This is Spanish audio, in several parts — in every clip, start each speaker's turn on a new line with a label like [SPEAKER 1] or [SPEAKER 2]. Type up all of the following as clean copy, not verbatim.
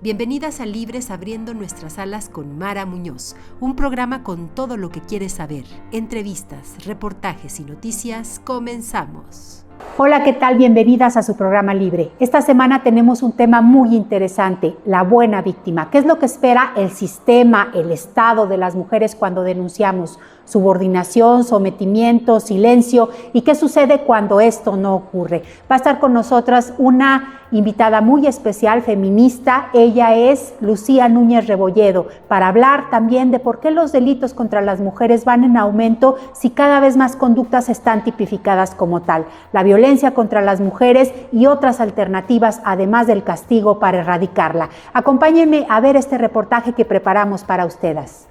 [SPEAKER 1] Bienvenidas a Libres Abriendo Nuestras Alas con Mara Muñoz, un programa con todo lo que quieres saber. Entrevistas, reportajes y noticias. Comenzamos.
[SPEAKER 2] Hola, ¿qué tal? Bienvenidas a su programa Libre. Esta semana tenemos un tema muy interesante, la buena víctima. ¿Qué es lo que espera el sistema, el Estado de las mujeres cuando denunciamos? Subordinación, sometimiento, silencio. ¿Y qué sucede cuando esto no ocurre? Va a estar con nosotras una invitada muy especial, feminista. Ella es Lucía Núñez Rebolledo, para hablar también de por qué los delitos contra las mujeres van en aumento si cada vez más conductas están tipificadas como tal. La violencia contra las mujeres y otras alternativas, además del castigo para erradicarla. Acompáñenme a ver este reportaje que preparamos para ustedes.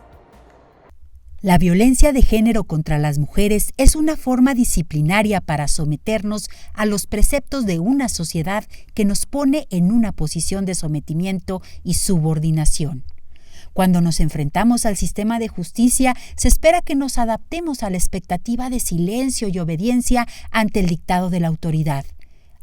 [SPEAKER 3] La violencia de género contra las mujeres es una forma disciplinaria para someternos a los preceptos de una sociedad que nos pone en una posición de sometimiento y subordinación. Cuando nos enfrentamos al sistema de justicia, se espera que nos adaptemos a la expectativa de silencio y obediencia ante el dictado de la autoridad.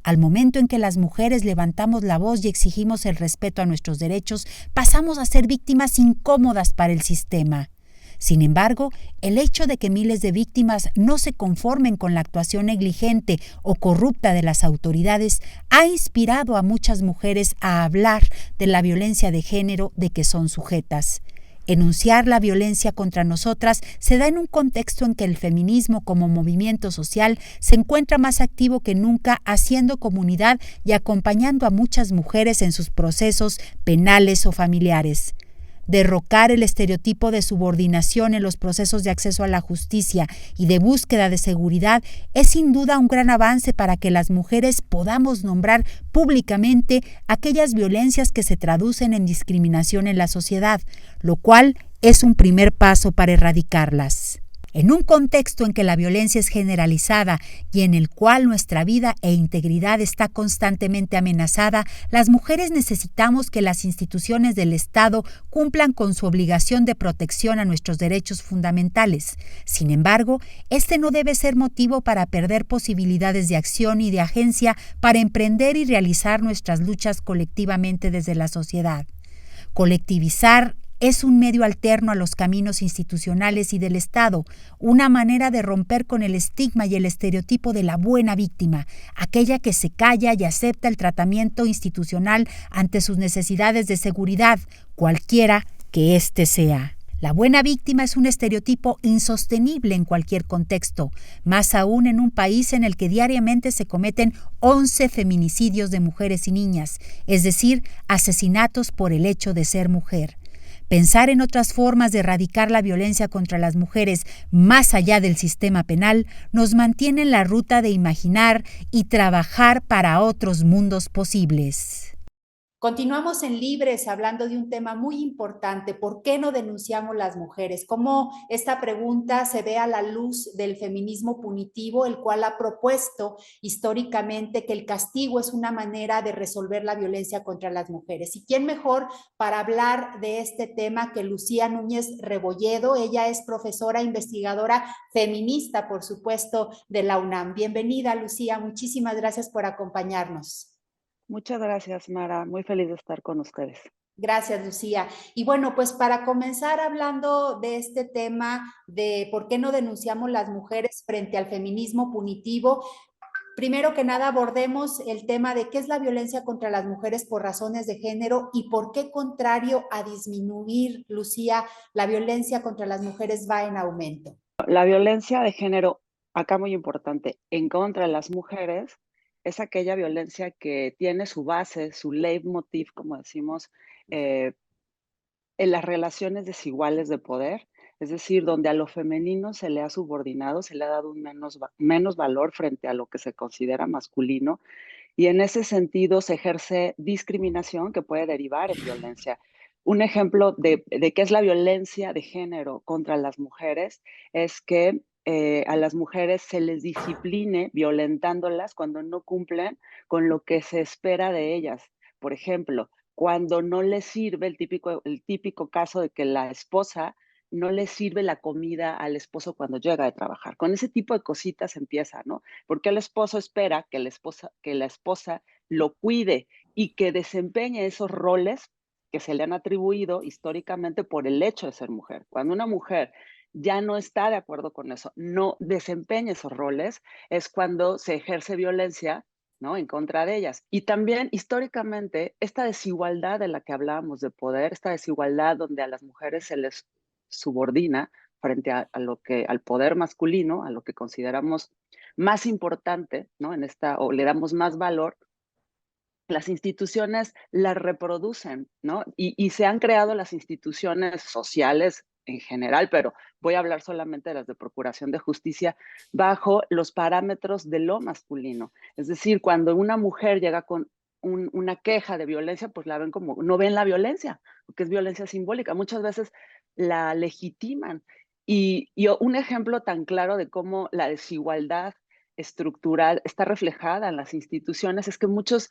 [SPEAKER 3] Al momento en que las mujeres levantamos la voz y exigimos el respeto a nuestros derechos, pasamos a ser víctimas incómodas para el sistema. Sin embargo, el hecho de que miles de víctimas no se conformen con la actuación negligente o corrupta de las autoridades ha inspirado a muchas mujeres a hablar de la violencia de género de que son sujetas. Enunciar la violencia contra nosotras se da en un contexto en que el feminismo como movimiento social se encuentra más activo que nunca, haciendo comunidad y acompañando a muchas mujeres en sus procesos penales o familiares. Derrocar el estereotipo de subordinación en los procesos de acceso a la justicia y de búsqueda de seguridad es sin duda un gran avance para que las mujeres podamos nombrar públicamente aquellas violencias que se traducen en discriminación en la sociedad, lo cual es un primer paso para erradicarlas. En un contexto en que la violencia es generalizada y en el cual nuestra vida e integridad está constantemente amenazada, las mujeres necesitamos que las instituciones del Estado cumplan con su obligación de protección a nuestros derechos fundamentales. Sin embargo, este no debe ser motivo para perder posibilidades de acción y de agencia para emprender y realizar nuestras luchas colectivamente desde la sociedad. Colectivizar es un medio alterno a los caminos institucionales y del Estado, una manera de romper con el estigma y el estereotipo de la buena víctima, aquella que se calla y acepta el tratamiento institucional ante sus necesidades de seguridad, cualquiera que éste sea. La buena víctima es un estereotipo insostenible en cualquier contexto, más aún en un país en el que diariamente se cometen 11 feminicidios de mujeres y niñas, es decir, asesinatos por el hecho de ser mujer. Pensar en otras formas de erradicar la violencia contra las mujeres más allá del sistema penal nos mantiene en la ruta de imaginar y trabajar para otros mundos posibles.
[SPEAKER 2] Continuamos en Libres hablando de un tema muy importante, ¿por qué no denunciamos las mujeres? ¿Cómo esta pregunta se ve a la luz del feminismo punitivo, el cual ha propuesto históricamente que el castigo es una manera de resolver la violencia contra las mujeres? ¿Y quién mejor para hablar de este tema que Lucía Núñez Rebolledo? Ella es profesora investigadora feminista, por supuesto, de la UNAM. Bienvenida, Lucía, muchísimas gracias por acompañarnos.
[SPEAKER 4] Muchas gracias, Mara. Muy feliz de estar con ustedes.
[SPEAKER 2] Gracias, Lucía. Y bueno, pues para comenzar hablando de este tema de por qué no denunciamos las mujeres frente al feminismo punitivo, primero que nada abordemos el tema de qué es la violencia contra las mujeres por razones de género y por qué, contrario a disminuir, Lucía, la violencia contra las mujeres va en aumento.
[SPEAKER 4] La violencia de género, acá muy importante, en contra de las mujeres, es aquella violencia que tiene su base, su leitmotiv, como decimos, eh, en las relaciones desiguales de poder, es decir, donde a lo femenino se le ha subordinado, se le ha dado un menos valor frente a lo que se considera masculino, y en ese sentido se ejerce discriminación que puede derivar en violencia. Un ejemplo de qué es la violencia de género contra las mujeres es que a las mujeres se les discipline violentándolas cuando no cumplen con lo que se espera de ellas. Por ejemplo, cuando no les sirve el típico caso de que la esposa no le sirve la comida al esposo cuando llega de trabajar. Con ese tipo de cositas empieza, ¿no? Porque el esposo espera que la esposa lo cuide y que desempeñe esos roles que se le han atribuido históricamente por el hecho de ser mujer. Cuando una mujer ya no está de acuerdo con eso, no desempeña esos roles, es cuando se ejerce violencia, ¿no?, en contra de ellas. Y también históricamente esta desigualdad de la que hablábamos de poder, esta desigualdad donde a las mujeres se les subordina frente al poder masculino, a lo que consideramos más importante, ¿no?, o le damos más valor, las instituciones las reproducen, ¿no? Y se han creado las instituciones sociales en general, pero voy a hablar solamente de las de procuración de justicia, bajo los parámetros de lo masculino. Es decir, cuando una mujer llega con una queja de violencia, pues la ven como, no ven la violencia, porque es violencia simbólica. Muchas veces la legitiman. Y un ejemplo tan claro de cómo la desigualdad estructural está reflejada en las instituciones es que muchos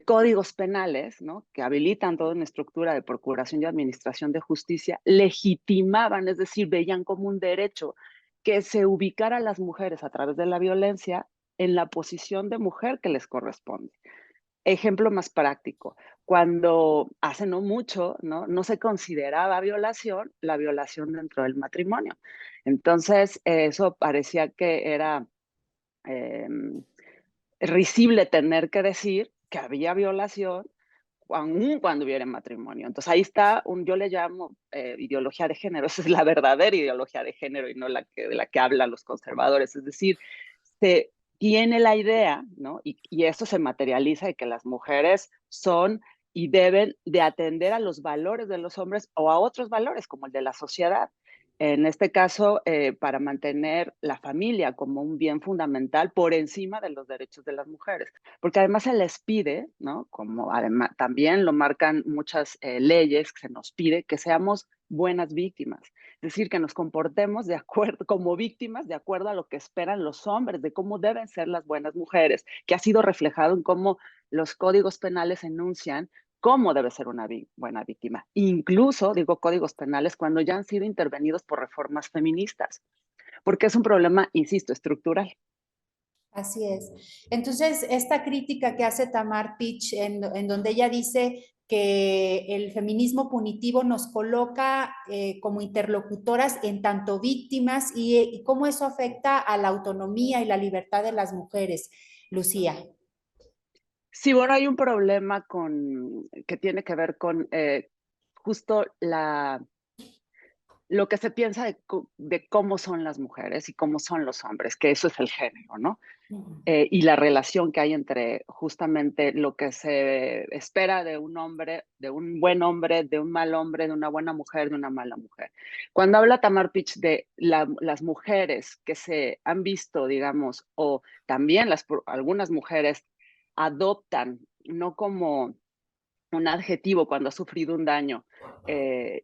[SPEAKER 4] códigos penales, ¿no?, que habilitan toda una estructura de procuración y administración de justicia, legitimaban, es decir, veían como un derecho que se ubicara a las mujeres a través de la violencia en la posición de mujer que les corresponde. Ejemplo más práctico, cuando hace no mucho, no se consideraba violación la violación dentro del matrimonio. Entonces, eso parecía que era em, risible tener que decir que había violación aún cuando hubiera matrimonio. Entonces ahí está, yo le llamo ideología de género, esa es la verdadera ideología de género y no de la que hablan los conservadores. Es decir, se tiene la idea, ¿no?, y eso se materializa de que las mujeres son y deben de atender a los valores de los hombres o a otros valores como el de la sociedad. En este caso, para mantener la familia como un bien fundamental por encima de los derechos de las mujeres. Porque además se les pide, ¿no?, como además también lo marcan muchas leyes, que se nos pide que seamos buenas víctimas. Es decir, que nos comportemos de acuerdo, como víctimas, de acuerdo a lo que esperan los hombres, de cómo deben ser las buenas mujeres, que ha sido reflejado en cómo los códigos penales enuncian cómo debe ser una buena víctima. Incluso, digo, códigos penales cuando ya han sido intervenidos por reformas feministas, porque es un problema, insisto, estructural.
[SPEAKER 2] Así es. Entonces, esta crítica que hace Tamar Pitch, en donde ella dice que el feminismo punitivo nos coloca como interlocutoras en tanto víctimas y cómo eso afecta a la autonomía y la libertad de las mujeres, Lucía.
[SPEAKER 4] Sí, bueno, hay un problema que tiene que ver con justo lo que se piensa de cómo son las mujeres y cómo son los hombres, que eso es el género, ¿no? Y la relación que hay entre justamente lo que se espera de un hombre, de un buen hombre, de un mal hombre, de una buena mujer, de una mala mujer. Cuando habla Tamar Pitch de las mujeres que se han visto, digamos, o también algunas mujeres adoptan, no como un adjetivo cuando has sufrido un daño,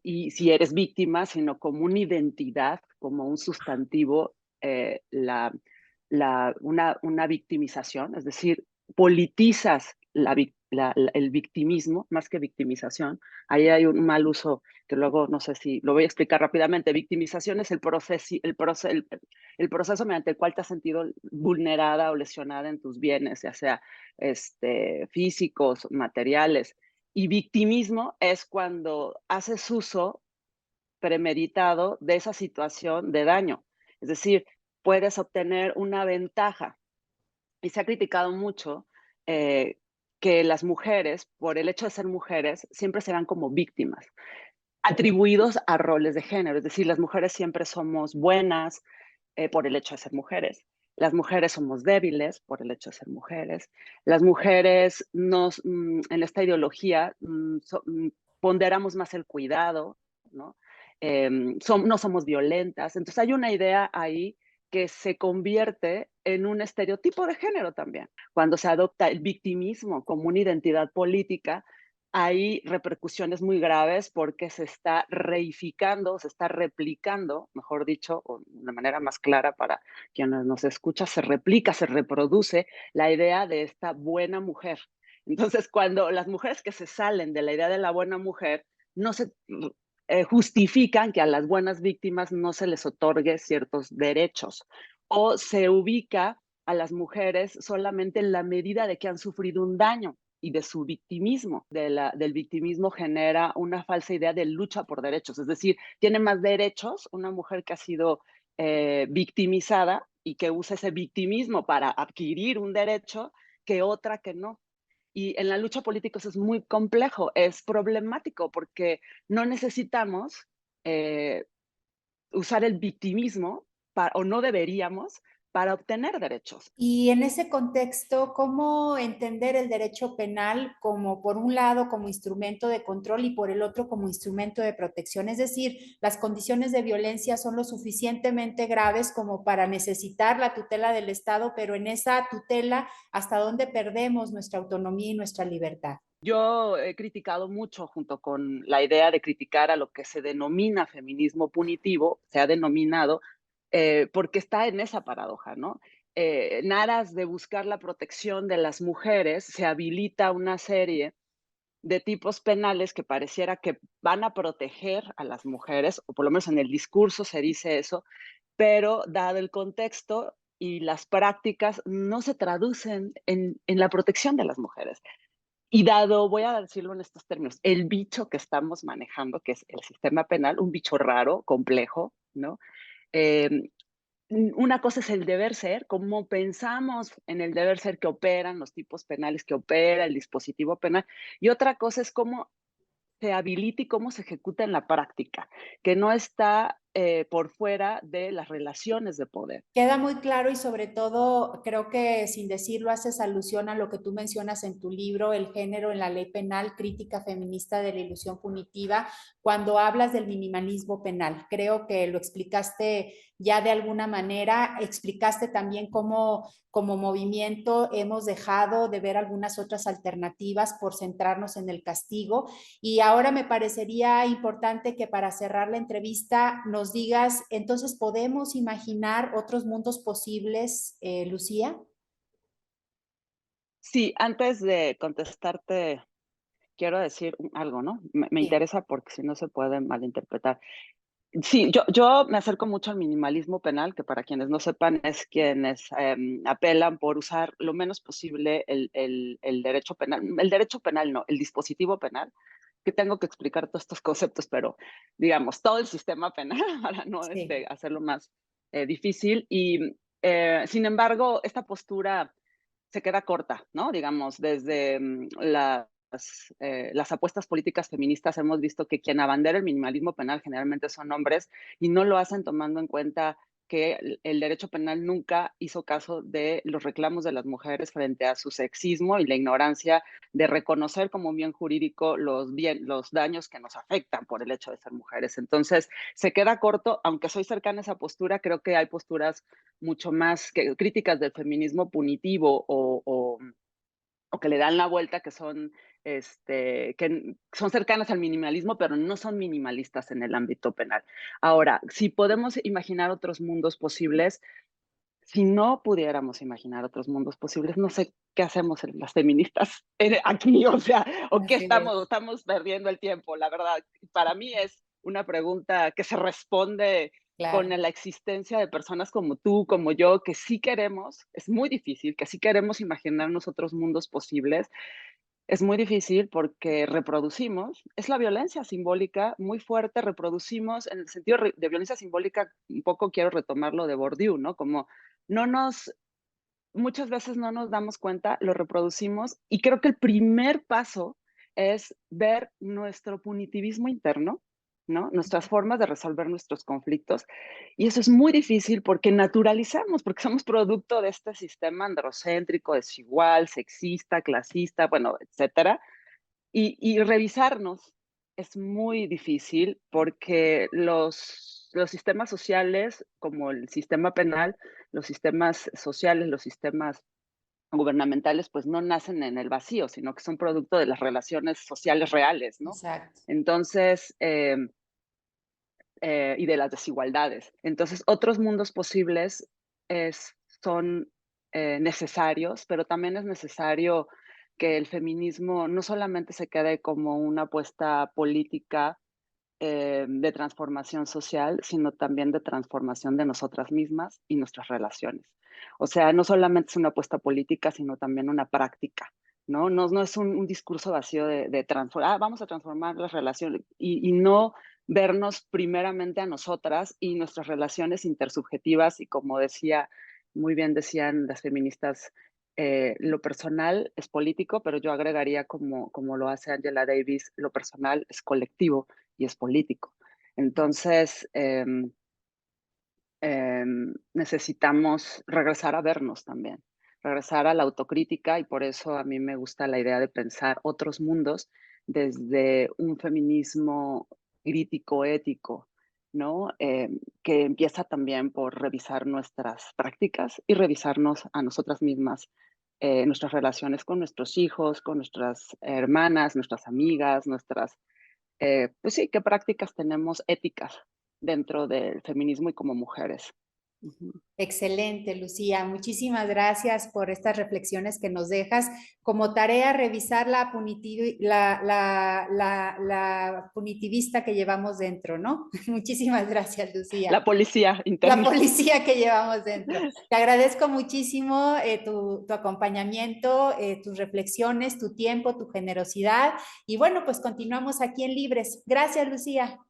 [SPEAKER 4] y si eres víctima, sino como una identidad, como un sustantivo, una victimización, es decir, politizas el victimismo más que victimización. Ahí hay un mal uso que luego no sé si lo voy a explicar rápidamente. Victimización es el proceso mediante el cual te has sentido vulnerada o lesionada en tus bienes, ya sea físicos, materiales. Y victimismo es cuando haces uso premeditado de esa situación de daño. Es decir, puedes obtener una ventaja. Y se ha criticado mucho que las mujeres, por el hecho de ser mujeres, siempre se ven como víctimas, atribuidos a roles de género. Es decir, las mujeres siempre somos buenas por el hecho de ser mujeres. Las mujeres somos débiles por el hecho de ser mujeres. Las mujeres en esta ideología ponderamos más el cuidado, ¿no? No somos violentas. Entonces hay una idea ahí que se convierte en un estereotipo de género también. Cuando se adopta el victimismo como una identidad política, hay repercusiones muy graves porque se está reificando, se está replicando, mejor dicho, o de manera más clara para quienes nos escuchan, se replica, se reproduce la idea de esta buena mujer. Entonces, cuando las mujeres que se salen de la idea de la buena mujer, no se justifican que a las buenas víctimas no se les otorgue ciertos derechos o se ubica a las mujeres solamente en la medida de que han sufrido un daño. y de su victimismo. Del victimismo genera una falsa idea de lucha por derechos, es decir, tiene más derechos una mujer que ha sido victimizada y que usa ese victimismo para adquirir un derecho que otra que no. Y en la lucha política eso es muy complejo, es problemático porque no necesitamos usar el victimismo o no deberíamos para obtener derechos.
[SPEAKER 2] Y en ese contexto, ¿cómo entender el derecho penal como, por un lado, como instrumento de control y por el otro como instrumento de protección? Es decir, las condiciones de violencia son lo suficientemente graves como para necesitar la tutela del Estado, pero en esa tutela, ¿hasta dónde perdemos nuestra autonomía y nuestra libertad?
[SPEAKER 4] Yo he criticado mucho, junto con la idea de criticar a lo que se denomina feminismo punitivo, se ha denominado, porque está en esa paradoja, ¿no? En aras de buscar la protección de las mujeres, se habilita una serie de tipos penales que pareciera que van a proteger a las mujeres, o por lo menos en el discurso se dice eso, pero dado el contexto y las prácticas, no se traducen en la protección de las mujeres. Y dado, voy a decirlo en estos términos, el bicho que estamos manejando, que es el sistema penal, un bicho raro, complejo, ¿no? Eh, una cosa es el deber ser, cómo pensamos en el deber ser que operan los tipos penales, que opera el dispositivo penal, y otra cosa es cómo se habilita y cómo se ejecuta en la práctica, que no está por fuera de las relaciones de poder.
[SPEAKER 2] Queda muy claro y sobre todo creo que sin decirlo haces alusión a lo que tú mencionas en tu libro, El género en la ley penal, crítica feminista de la ilusión punitiva, cuando hablas del minimalismo penal. Creo que lo explicaste ya de alguna manera, explicaste también cómo como movimiento hemos dejado de ver algunas otras alternativas por centrarnos en el castigo. Y ahora me parecería importante que para cerrar la entrevista nos digas, entonces, ¿podemos imaginar otros mundos posibles, Lucía?
[SPEAKER 4] Sí, antes de contestarte, quiero decir algo, ¿no? Me
[SPEAKER 2] Sí.
[SPEAKER 4] interesa porque si no se puede malinterpretar. Sí, yo me acerco mucho al minimalismo penal, que para quienes no sepan es quienes apelan por usar lo menos posible el derecho penal. El derecho penal no, el dispositivo penal, que tengo que explicar todos estos conceptos, pero digamos, todo el sistema penal para no
[SPEAKER 2] Sí.
[SPEAKER 4] hacerlo más difícil. Y sin embargo, esta postura se queda corta, ¿no? Digamos, desde las apuestas políticas feministas hemos visto que quien abandera el minimalismo penal generalmente son hombres y no lo hacen tomando en cuenta que el derecho penal nunca hizo caso de los reclamos de las mujeres frente a su sexismo y la ignorancia de reconocer como bien jurídico los daños que nos afectan por el hecho de ser mujeres. Entonces, se queda corto, aunque soy cercana a esa postura, creo que hay posturas mucho más críticas del feminismo punitivo o que le dan la vuelta, que son, que son cercanas al minimalismo, pero no son minimalistas en el ámbito penal. Ahora, si podemos imaginar otros mundos posibles, si no pudiéramos imaginar otros mundos posibles, no sé qué hacemos las feministas aquí, o sea, o qué
[SPEAKER 2] Así es.
[SPEAKER 4] estamos perdiendo el tiempo, la verdad. Para mí es una pregunta que se responde con
[SPEAKER 2] Claro.
[SPEAKER 4] la existencia de personas como tú, como yo, que sí queremos, es muy difícil, que sí queremos imaginarnos otros mundos posibles. Es muy difícil porque reproducimos, es la violencia simbólica muy fuerte, reproducimos en el sentido de violencia simbólica, un poco quiero retomarlo de Bourdieu, ¿no? Como no nos, muchas veces no nos damos cuenta, lo reproducimos y creo que el primer paso es ver nuestro punitivismo interno, ¿no? Nuestras formas de resolver nuestros conflictos. Y eso es muy difícil porque naturalizamos, porque somos producto de este sistema androcéntrico, desigual, sexista, clasista, bueno, etcétera. Y revisarnos es muy difícil porque los sistemas sociales, como el sistema penal, los sistemas sociales, los sistemas gubernamentales, pues no nacen en el vacío, sino que son producto de las relaciones sociales reales, ¿no?
[SPEAKER 2] Exacto.
[SPEAKER 4] Entonces, y de las desigualdades. Entonces, otros mundos posibles son necesarios, pero también es necesario que el feminismo no solamente se quede como una apuesta política de transformación social, sino también de transformación de nosotras mismas y nuestras relaciones. O sea, no solamente es una apuesta política, sino también una práctica ¿no? No es un discurso vacío de transformar, vamos a transformar las relaciones y no vernos primeramente a nosotras y nuestras relaciones intersubjetivas y como muy bien decían las feministas, lo personal es político, pero yo agregaría como lo hace Angela Davis, lo personal es colectivo y es político. Entonces, necesitamos regresar a vernos también, regresar a la autocrítica y por eso a mí me gusta la idea de pensar otros mundos desde un feminismo crítico, ético, ¿no? Que empieza también por revisar nuestras prácticas y revisarnos a nosotras mismas, nuestras relaciones con nuestros hijos, con nuestras hermanas, nuestras amigas, pues sí, qué prácticas tenemos éticas dentro del feminismo y como mujeres.
[SPEAKER 2] Excelente, Lucía. Muchísimas gracias por estas reflexiones que nos dejas. Como tarea, revisar la punitivista que llevamos dentro, ¿no? Muchísimas gracias, Lucía.
[SPEAKER 4] La policía interna.
[SPEAKER 2] La policía que llevamos dentro. Te agradezco muchísimo tu acompañamiento, tus reflexiones, tu tiempo, tu generosidad. Y bueno, pues continuamos aquí en Libres. Gracias, Lucía.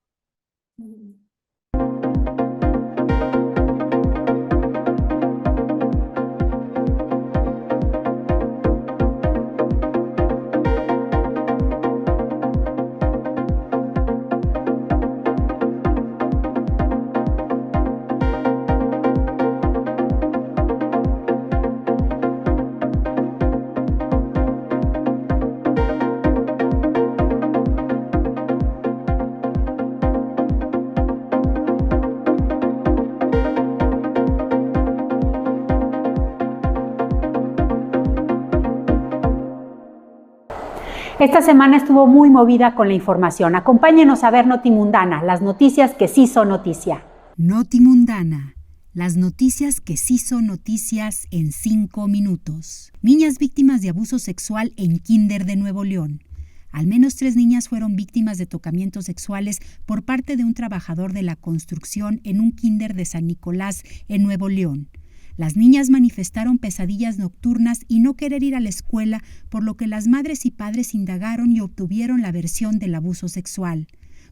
[SPEAKER 2] Esta semana estuvo muy movida con la información. Acompáñenos a ver Notimundana, las noticias que sí son noticia.
[SPEAKER 3] Notimundana, las noticias que sí son noticias en 5 minutos. Niñas víctimas de abuso sexual en Kinder de Nuevo León. Al menos 3 niñas fueron víctimas de tocamientos sexuales por parte de un trabajador de la construcción en un Kinder de San Nicolás, en Nuevo León. Las niñas manifestaron pesadillas nocturnas y no querer ir a la escuela, por lo que las madres y padres indagaron y obtuvieron la versión del abuso sexual.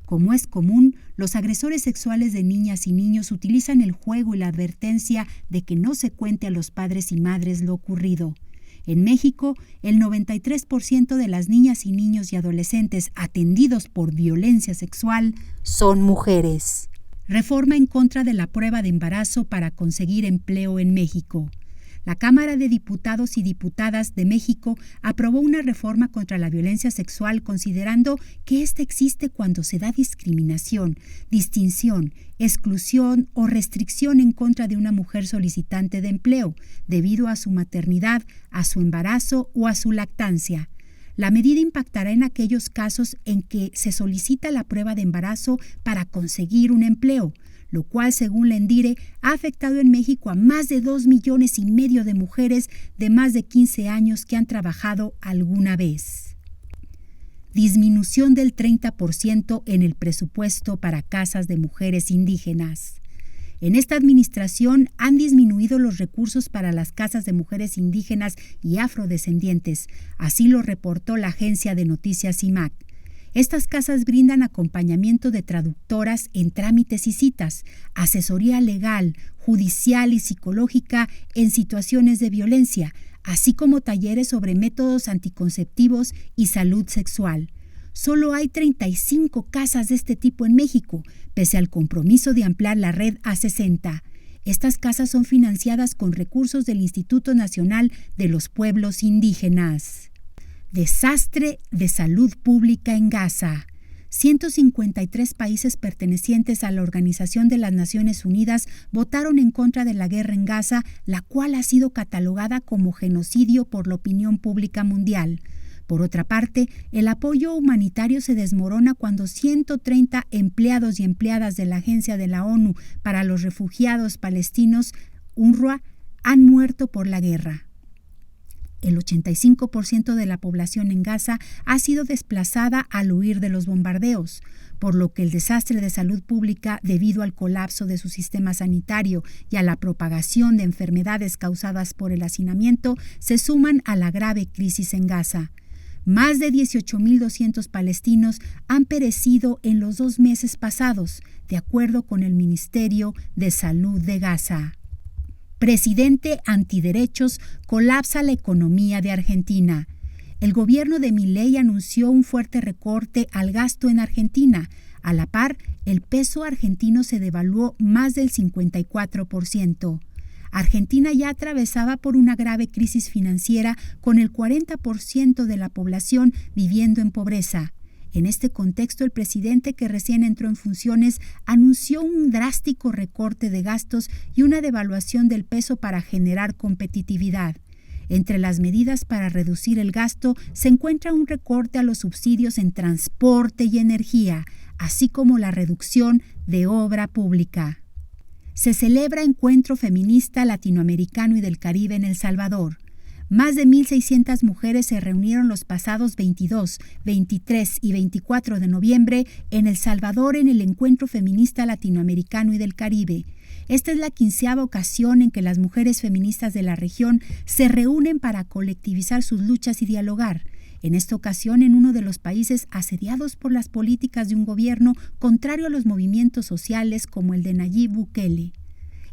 [SPEAKER 3] Como es común, los agresores sexuales de niñas y niños utilizan el juego y la advertencia de que no se cuente a los padres y madres lo ocurrido. En México, el 93% de las niñas y niños y adolescentes atendidos por violencia sexual son mujeres. Reforma en contra de la prueba de embarazo para conseguir empleo en México. La Cámara de Diputados y Diputadas de México aprobó una reforma contra la violencia sexual considerando que ésta existe cuando se da discriminación, distinción, exclusión o restricción en contra de una mujer solicitante de empleo debido a su maternidad, a su embarazo o a su lactancia. La medida impactará en aquellos casos en que se solicita la prueba de embarazo para conseguir un empleo, lo cual, según la ENDIRE, ha afectado en México a más de 2,5 millones de mujeres de más de 15 años que han trabajado alguna vez. Disminución del 30% en el presupuesto para casas de mujeres indígenas. En esta administración han disminuido los recursos para las casas de mujeres indígenas y afrodescendientes, así lo reportó la agencia de noticias IMAC. Estas casas brindan acompañamiento de traductoras en trámites y citas, asesoría legal, judicial y psicológica en situaciones de violencia, así como talleres sobre métodos anticonceptivos y salud sexual. Solo hay 35 casas de este tipo en México, pese al compromiso de ampliar la red a 60. Estas casas son financiadas con recursos del Instituto Nacional de los Pueblos Indígenas. Desastre de salud pública en Gaza. 153 países pertenecientes a la Organización de las Naciones Unidas votaron en contra de la guerra en Gaza, la cual ha sido catalogada como genocidio por la opinión pública mundial. Por otra parte, el apoyo humanitario se desmorona cuando 130 empleados y empleadas de la Agencia de la ONU para los Refugiados Palestinos, UNRWA, han muerto por la guerra. el 85% de la población en Gaza ha sido desplazada al huir de los bombardeos, por lo que el desastre de salud pública debido al colapso de su sistema sanitario y a la propagación de enfermedades causadas por el hacinamiento se suman a la grave crisis en Gaza. Más de 18.200 palestinos han perecido en los 2 meses pasados, de acuerdo con el Ministerio de Salud de Gaza. Presidente antiderechos colapsa la economía de Argentina. El gobierno de Milei anunció un fuerte recorte al gasto en Argentina. A la par, el peso argentino se devaluó más del 54%. Argentina ya atravesaba por una grave crisis financiera con el 40% de la población viviendo en pobreza. En este contexto, el presidente, que recién entró en funciones, anunció un drástico recorte de gastos y una devaluación del peso para generar competitividad. Entre las medidas para reducir el gasto se encuentra un recorte a los subsidios en transporte y energía, así como la reducción de obra pública. Se celebra Encuentro Feminista Latinoamericano y del Caribe en El Salvador. Más de 1.600 mujeres se reunieron los pasados 22, 23 y 24 de noviembre en El Salvador en el Encuentro Feminista Latinoamericano y del Caribe. Esta es la 15ª ocasión en que las mujeres feministas de la región se reúnen para colectivizar sus luchas y dialogar. En esta ocasión, en uno de los países asediados por las políticas de un gobierno contrario a los movimientos sociales como el de Nayib Bukele.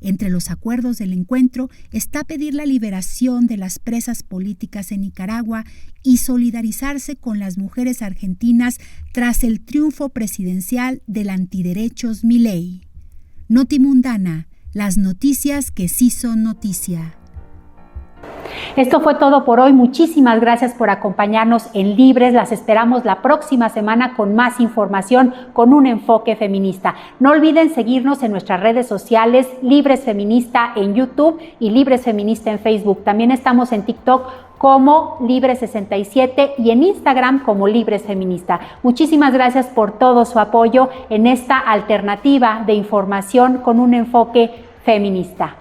[SPEAKER 3] Entre los acuerdos del encuentro está pedir la liberación de las presas políticas en Nicaragua y solidarizarse con las mujeres argentinas tras el triunfo presidencial del antiderechos Milei. Notimundana, las noticias que sí son noticia.
[SPEAKER 2] Esto fue todo por hoy. Muchísimas gracias por acompañarnos en Libres. Las esperamos la próxima semana con más información, con un enfoque feminista. No olviden seguirnos en nuestras redes sociales, Libres Feminista en YouTube y Libres Feminista en Facebook. También estamos en TikTok como Libre67 y en Instagram como Libres Feminista. Muchísimas gracias por todo su apoyo en esta alternativa de información con un enfoque feminista.